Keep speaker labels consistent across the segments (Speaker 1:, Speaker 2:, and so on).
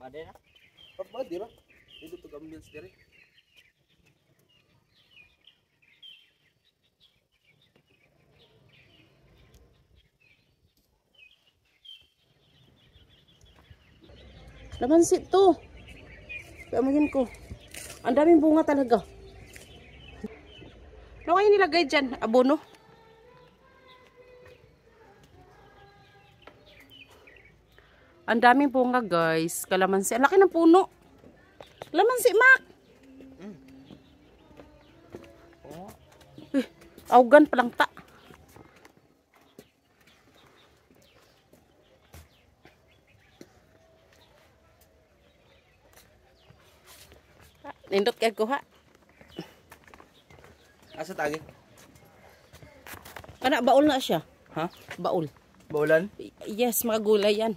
Speaker 1: Ada na.
Speaker 2: Pagba, di ba? Ito to ambience dire.
Speaker 3: Lamansi to. Pamagin ko. Ang daming bunga talaga. Ano kayo nilagay dyan? Abono? Ang daming bunga guys. Kalamansi. Ang laki ng puno. Lamansi, Mac. Augan palang ta. Nindot kaya ko ha.
Speaker 2: Asa tagi?
Speaker 3: Kana baul na siya.
Speaker 2: Ha?
Speaker 3: Baul.
Speaker 2: Baulan?
Speaker 3: Yes, mga gulay yan.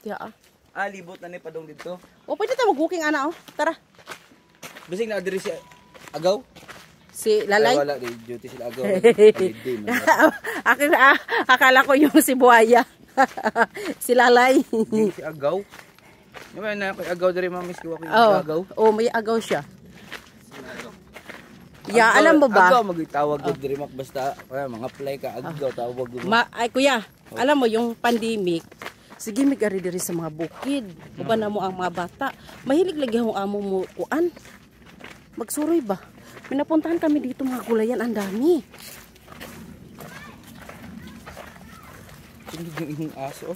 Speaker 3: Tiya ah.
Speaker 2: Ah, libot na ni padong dito.
Speaker 3: O, pwede tayo mag-booking ana oh. Tara.
Speaker 2: Bising na diri si Agaw.
Speaker 3: Si Lalay.
Speaker 2: Ay, wala di duty sila Agaw.
Speaker 3: Akala ko yung si Buaya. Si Lalay.
Speaker 2: Si Agaw. Naman na kay Agaw diri mamis ko ako
Speaker 3: Oh,
Speaker 2: Agaw.
Speaker 3: oh, may agaw siya. Ya, alam mo ba?
Speaker 2: Agaw magitawag gud diri mak basta mga play ka Agaw tawag mo.
Speaker 3: Ay kuya, alam mo yung pandemic, sige may gari diri sa mga bukid. Uban na mo ang mga bata. Mahilig lagi ang amo mo kuan. Magsuroy ba? Pinapuntahan kami dito mga gulayan, ang dami.
Speaker 2: Hindi yung aso.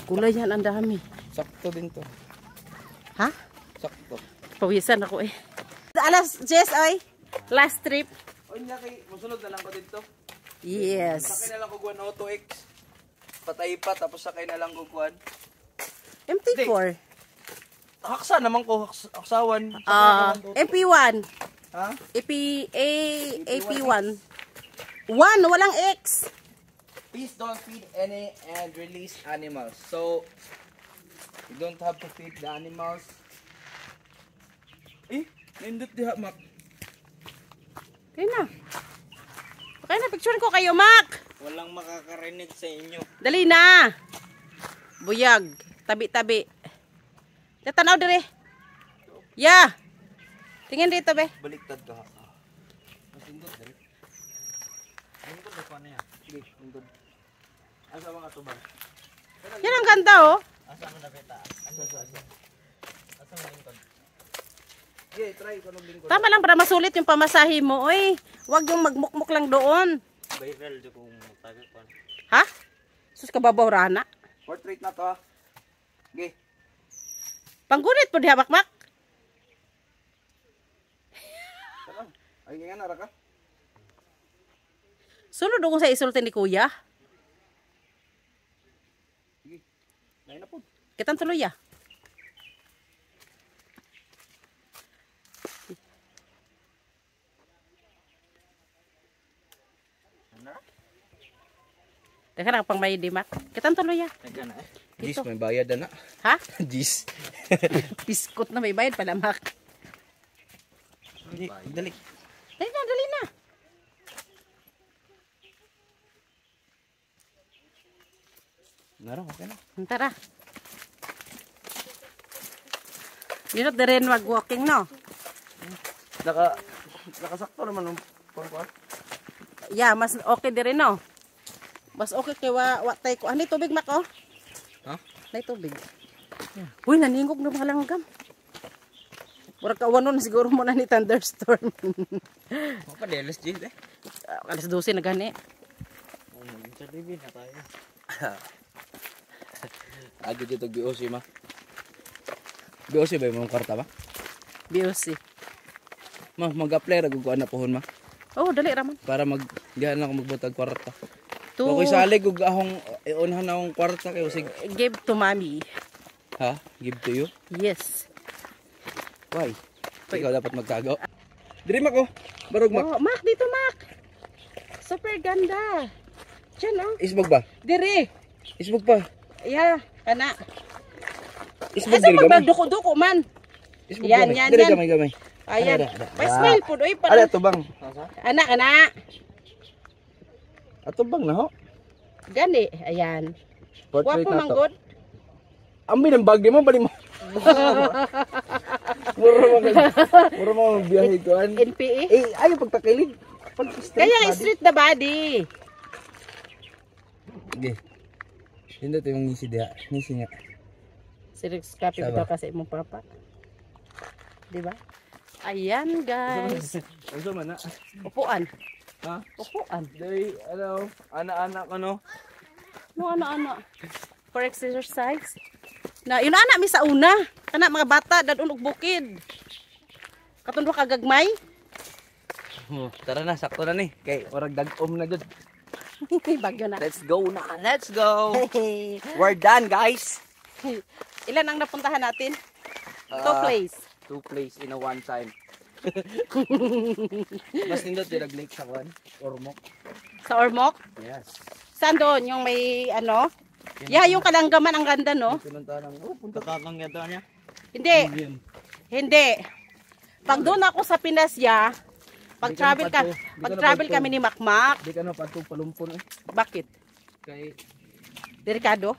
Speaker 3: Gulayan, ang dami.
Speaker 2: Sakto din to.
Speaker 3: Ha?
Speaker 2: Sakto.
Speaker 3: Pawisan ako eh. Alas, Jess, ay. Last trip.
Speaker 2: O nya kay mosunod na lang ko dito.
Speaker 3: Yes.
Speaker 2: Sakay na lang ko kuan Auto X. Patay pa tapos sakay na lang ko kuan.
Speaker 3: MT4.
Speaker 2: Haksa naman ko haksawan.
Speaker 3: MP1.
Speaker 2: Ha?
Speaker 3: AP1. 1, walang X.
Speaker 2: Please don't feed any and release animals. So you don't have to feed the animals. Nindot diha mak.
Speaker 3: Okay na. Okay na, picture ko kayo, Mac.
Speaker 1: Walang makakarinig sa inyo.
Speaker 3: Dali na. Buyag. Tabi-tabi. Tanaw dire. Ya. Tingin dito, be.
Speaker 2: Baliktad ka. Masindot dali.
Speaker 1: Nindot na pa niya.
Speaker 2: Sige, nindot. Asa mga tubang?
Speaker 3: Yan ang ganda, oh.
Speaker 1: Asa mo na beta? Asa mo lingkod?
Speaker 2: Sige, try ko nung lingkod.
Speaker 3: Tama lang para masulit yung pamasahe mo, oy. Huwag yung magmukmuk lang doon.
Speaker 1: Viral di kong taga ko.
Speaker 3: Ha? Sus kababaw rana.
Speaker 2: Portrait na to. Sige.
Speaker 3: Panggunit po diha bakmak.
Speaker 2: Tara. Ay nga na ra ka.
Speaker 3: Sulod ako sa isulti ni Kuya.
Speaker 2: Sige. Nay na po.
Speaker 3: Kitang tuloy ya. Teka lang pang may dimak. Kitang tuloy ya.
Speaker 1: Taga na eh.
Speaker 2: Jis, may bayad na.
Speaker 3: Ha?
Speaker 2: Jis.
Speaker 3: Biskot na may bayad pala, Mak.
Speaker 2: Dali.
Speaker 3: Dali na, dali na.
Speaker 2: Naro, okay na.
Speaker 3: Tara. Dinot na rin mag-walking, no?
Speaker 2: Nakasakto naman ng pangkuan.
Speaker 3: Yeah, mas okay din rin, no? Mas okay kay watay ko. Ano tubig, Mak, oh?
Speaker 2: Ha?
Speaker 3: Ano tubig? Uy, naningog na mga langgam. Murag kawanon na siguro mo na ni thunderstorm.
Speaker 2: Ako pa, delas Jis eh.
Speaker 3: Alas 12 na gani.
Speaker 1: Sa TV na tayo.
Speaker 2: Agi dito BOC ma. BOC ba yung karta ba?
Speaker 3: BOC.
Speaker 2: Ma, mag-apply ra gug ana pohon ma.
Speaker 3: Oh, dali raman.
Speaker 2: Para dihan ako magbutag kwarta.
Speaker 3: To
Speaker 2: Okay salig gug ahong iunhan akong kwarta kay usig.
Speaker 3: give to mommy.
Speaker 2: Ha? Give to you?
Speaker 3: Yes.
Speaker 2: Why? Ikaw dapat magtagaw. Diri mak oh. Barog mak.
Speaker 3: Oh, Mak, dito, Mak. Super ganda. Diyan, oh.
Speaker 2: Isbog ba?
Speaker 3: Diri.
Speaker 2: Isbog pa.
Speaker 3: Yeah, kana.
Speaker 2: Isbog
Speaker 3: Asa
Speaker 2: diri
Speaker 3: mo ba
Speaker 2: gamay.
Speaker 3: duko-duko man?
Speaker 2: Isbog
Speaker 3: Yan,
Speaker 2: gamay.
Speaker 3: yan,
Speaker 2: Diri
Speaker 3: yan.
Speaker 2: gamay.
Speaker 3: Ayan.
Speaker 2: Ada.
Speaker 3: Pa-smile po doy pa.
Speaker 2: Ada tubang.
Speaker 3: Anak, anak.
Speaker 2: Atubang na ho.
Speaker 3: Gani, ayan.
Speaker 2: Portrait
Speaker 3: Wapo
Speaker 2: na
Speaker 3: man
Speaker 2: to.
Speaker 3: good.
Speaker 2: Ambi ng bag mo bali mo. Mura mo biyahe ko an.
Speaker 3: NPE.
Speaker 2: Eh ayo pagtakilig. Pag
Speaker 3: Kaya nga street the body.
Speaker 2: Sige. Hindi to yung ngisi dia. Ngisi nga.
Speaker 3: Serious copy
Speaker 2: Tama.
Speaker 3: bitaw kasi imong papa. Di ba? Ayan guys.
Speaker 2: Ano man na?
Speaker 3: Upuan.
Speaker 2: Ha?
Speaker 3: Upuan.
Speaker 2: Day ano, anak-anak ano.
Speaker 3: No ano. For exercise. Na yun ana mi sa una. Kana mga bata dadun og bukid. Katong duha ka gagmay.
Speaker 2: Tara na, sakto na ni. Kay orag dag-om na jud.
Speaker 3: Bagyo na.
Speaker 2: Let's go na. Let's go. We're done, guys.
Speaker 3: Ilan ang napuntahan natin?
Speaker 2: Ah,
Speaker 3: Place.
Speaker 2: 2 plays in a one time. Mas nindot yung nag-lake sa kwan. Ormoc.
Speaker 3: Sa Ormoc?
Speaker 2: Yes.
Speaker 3: Saan doon? Yung may ano? Yeah, yung kalanggaman ang ganda, no?
Speaker 2: Pinuntahan ng, punta ka lang yato niya.
Speaker 3: Hindi. Hindi. Pag doon ako sa Pinas, ya,
Speaker 2: Di ka na
Speaker 3: pag-travel
Speaker 2: padto.
Speaker 3: kami ni Makmak.
Speaker 2: Di ka na pato palumpon eh.
Speaker 3: Bakit?
Speaker 2: Kay
Speaker 3: Delikado?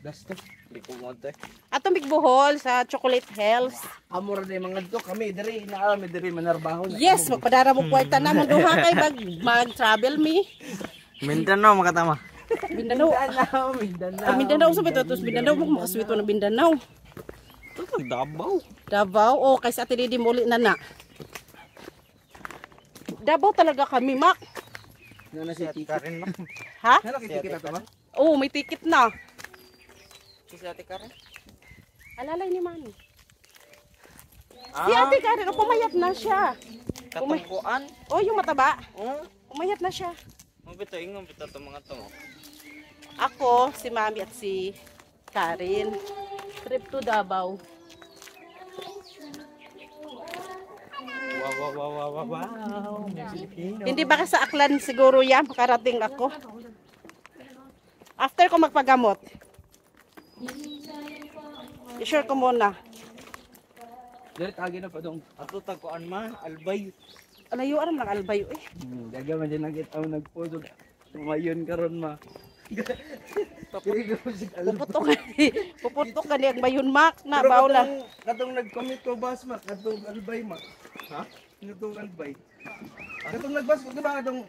Speaker 2: gasto. Di ko mo ito eh.
Speaker 3: Atong Bigbohol sa Chocolate Hills.
Speaker 2: Amor na yung mga to. Kami, diri, naarami diri, manarbaho na.
Speaker 3: Yes, magpadara mo kwarta na mo duha kay mag-travel me.
Speaker 2: Mindanao, makatama.
Speaker 3: Mindanao.
Speaker 2: Mindanao.
Speaker 3: Mindanao sa beto, tos Mindanao mo makaswito na Mindanao.
Speaker 2: Ito, Davao.
Speaker 3: Davao, o kay sa Atinidi muli na na. Davao talaga kami, Mak.
Speaker 2: Ano si ticket?
Speaker 3: Ha?
Speaker 2: Ano ticket na to, ma?
Speaker 3: Oo, may ticket na.
Speaker 2: Si Ate Karen?
Speaker 3: Alalay ni Manny. Si Ate Karen, pumayat na siya.
Speaker 2: Katungkuan?
Speaker 3: Oh, yung mataba.
Speaker 2: Oo.
Speaker 3: Pumayat na siya.
Speaker 2: Mabito, ingon bito ito mga to.
Speaker 3: Ako, si Mami at si Karen. Trip to Davao.
Speaker 2: Wow.
Speaker 3: Hindi ba sa Aklan siguro yan? Makarating ako. After ko magpagamot. I-sure ko muna.
Speaker 2: Dali tagi na pa dong. Ato tagkuan ma, albay.
Speaker 3: Alayo aram ng albayo eh.
Speaker 2: Daga man dyan nagit ang nagposo. Tumayon karon ma.
Speaker 3: Puputok ka niya bayon mak na bawla.
Speaker 2: Katong nag-commit ko bas ma, katong albay ma. Ha? Katong albay. Katong nagbas ko ba katong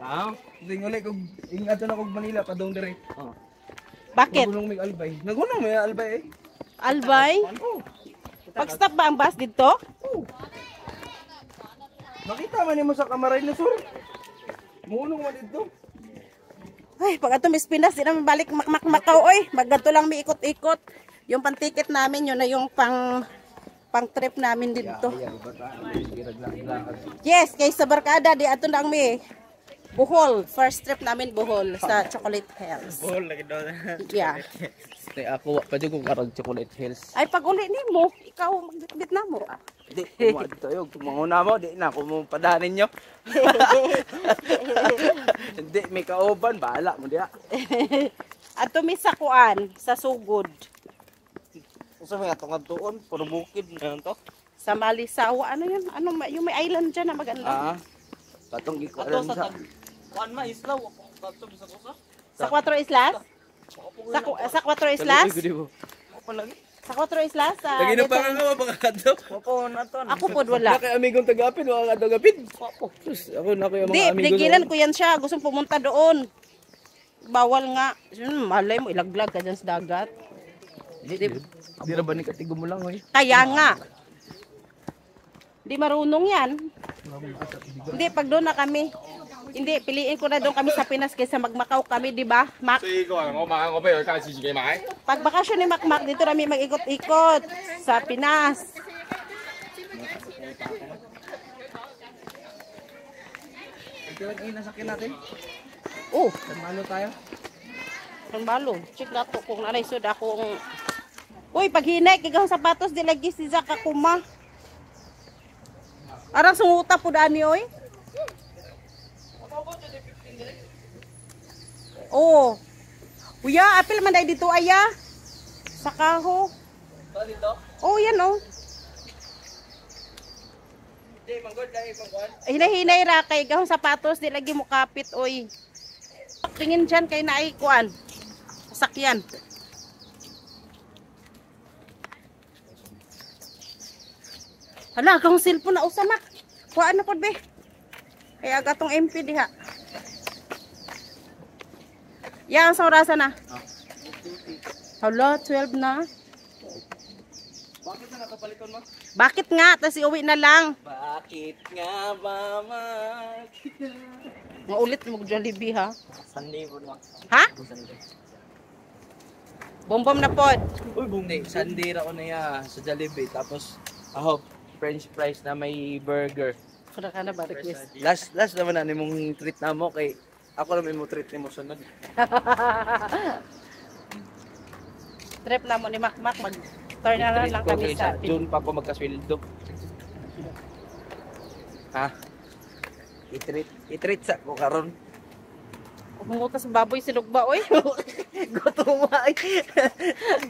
Speaker 2: ding uli kog ingat na kog Manila padong dire. Oh.
Speaker 3: Bakit?
Speaker 2: Nagulong mig albay. Nagulong may albay eh.
Speaker 3: Albay?
Speaker 2: Oh.
Speaker 3: Pag-stop ba ang bus dito?
Speaker 2: Oh. Makita man nimo sa kamaray na sur. Muunong man dito.
Speaker 3: Ay, pag ato Miss Pinas, di naman balik Macau, oy. Magganto lang may ikot-ikot. Yung pan-ticket namin, yun na yung pang-trip namin dito. Yes, kay sa barkada, di ato na ang may Bohol. First trip namin Bohol sa Chocolate Hills.
Speaker 2: Bohol lagi daw.
Speaker 3: Yeah.
Speaker 2: Tay ako pwede ko karag Chocolate Hills.
Speaker 3: Ay, pag uli ni mo, ikaw magbitbit na mo.
Speaker 2: Di, kumain tayo. Tumanguna mo, di na ako mo padanin nyo. Hindi, may kauban. Bahala mo diya.
Speaker 3: At tumisakuan sa sugod.
Speaker 2: Sa mga tungad-tuon, puro bukid. Ano to?
Speaker 3: Sa Malisawa, ano yun? Ano, yung may island dyan na maganda.
Speaker 2: Patong gikualan sa...
Speaker 1: Kuan ma islaw kato sa kusa.
Speaker 3: Sa Cuatro Islas? Sa Cuatro Islas?
Speaker 2: Apa lagi?
Speaker 3: Sa Cuatro Islas?
Speaker 2: Lagi na pa nga mga kanto.
Speaker 1: Opo na to.
Speaker 3: Ako po wala.
Speaker 2: Kay amigong tagapin, wala ka tagapin. Sus, ako na ko yung
Speaker 3: Hindi,
Speaker 2: mga amigo.
Speaker 3: pinigilan ko yan siya. Gustong pumunta doon. Bawal nga. Malay mo, ilaglag ka dyan sa dagat.
Speaker 2: Di na ba ni katigo mo lang, oy?
Speaker 3: Kaya nga. Hindi marunong yan. Hindi, pag doon na kami. Hindi, piliin ko na doon kami sa Pinas kaysa magmakaw kami, di ba? Mac?
Speaker 4: 呢個我買，我俾佢介紹自己買。
Speaker 3: Pag bakasyon ni Macmac, dito kami mag-ikot-ikot sa Pinas.
Speaker 2: Ito yung inasakyan natin.
Speaker 3: Oh,
Speaker 2: Kamalo tayo.
Speaker 3: ang balo. Check na to kung nanay sud akong... Uy, pag hinay, kigahong sapatos, di lagi si Zaka kuma. Arang sunguta po dani, oy. Oh. Uya, apil man dahil dito, aya. Sa kaho.
Speaker 2: Dito?
Speaker 3: Oh, yan, oh.
Speaker 2: Hindi, manggod dahil pangkuhan.
Speaker 3: Hinay-hinay ra kay gahong sapatos, di lagi mo kapit, oy. Tingin dyan kay naikuan. Sakyan. Hala, akong cellphone na usamak. Kuhaan na po, be. Kaya aga tong MP diha. Yan, sa orasan na. Hala, 12 na.
Speaker 2: Bakit na nakapaliton mo?
Speaker 3: Bakit nga? Tapos iuwi na lang.
Speaker 2: Bakit nga ba
Speaker 3: Maulit mo Jollibee, ha?
Speaker 1: Sunday po na.
Speaker 3: Ha? Bombom na pod.
Speaker 2: Uy, bumdi. Sandira ko na ya sa Jollibee. Tapos, French fries na may burger.
Speaker 3: Kada ka na ba request?
Speaker 2: Last naman na mong treat na mo kay ako naman mo treat ni mo sunod.
Speaker 3: Trip na mo ni Makmak. Mag-turn na lang kami sa
Speaker 2: June pa ako magkasweldo. Ha? I-treat sa ko karon.
Speaker 3: Umutas baboy sinugba, oy.
Speaker 2: Gutom ay.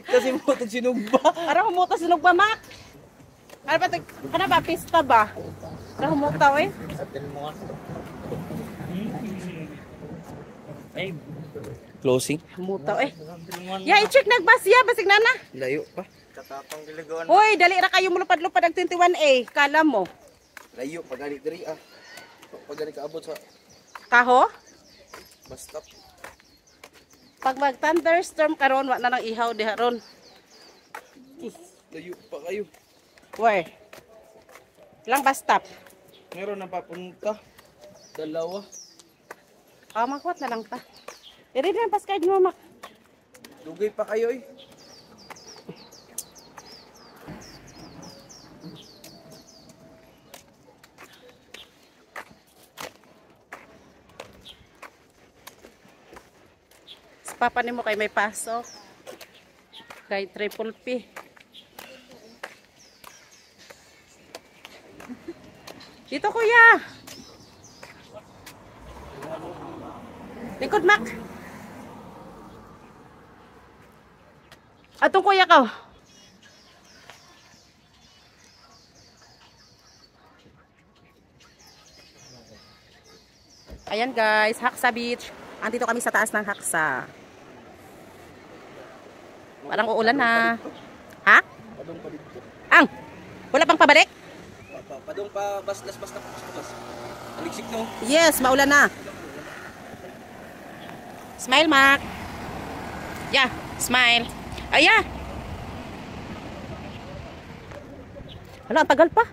Speaker 2: Kasi mo tong sinugba.
Speaker 3: Ara umutas sinugba, Mak. Ano ba pista ba? Ara umuta, oy.
Speaker 1: Atin mo nga. Ay,
Speaker 2: Closing.
Speaker 3: Umuta, oy. Ya, i-check nagbas ya, basig na na.
Speaker 2: Layo pa.
Speaker 1: katapang diligawan.
Speaker 3: Hoy, dali ra kayo mulupad-lupad ang 21A. Kala mo.
Speaker 2: Layo pagani diri ah. Pagani kaabot sa
Speaker 3: Kaho?
Speaker 2: basta.
Speaker 3: Pag mag thunderstorm karon wa na nang ihaw diha ron.
Speaker 2: Layo pa kayo.
Speaker 3: Where? Lang bus stop.
Speaker 2: Meron na papunta. Dalawa.
Speaker 3: Ah, makwat na lang ta. Diri na pas kay mo mak.
Speaker 2: Dugay pa kayo eh.
Speaker 3: Sa papa nimo kay may pasok. Kay Triple P. Dito kuya. Likod mak. Atong kuya ka. Ayan guys, Haksa Beach. Andito kami sa taas ng Haksa. Parang uulan na. Ha?
Speaker 2: Padong pa dito.
Speaker 3: Ang! Wala pang pabalik?
Speaker 2: Padong pa basta basta. Aliksik no.
Speaker 3: Yes, maulan na. Smile, Mark. Yeah, smile. Aya. Hala, ang tagal pa.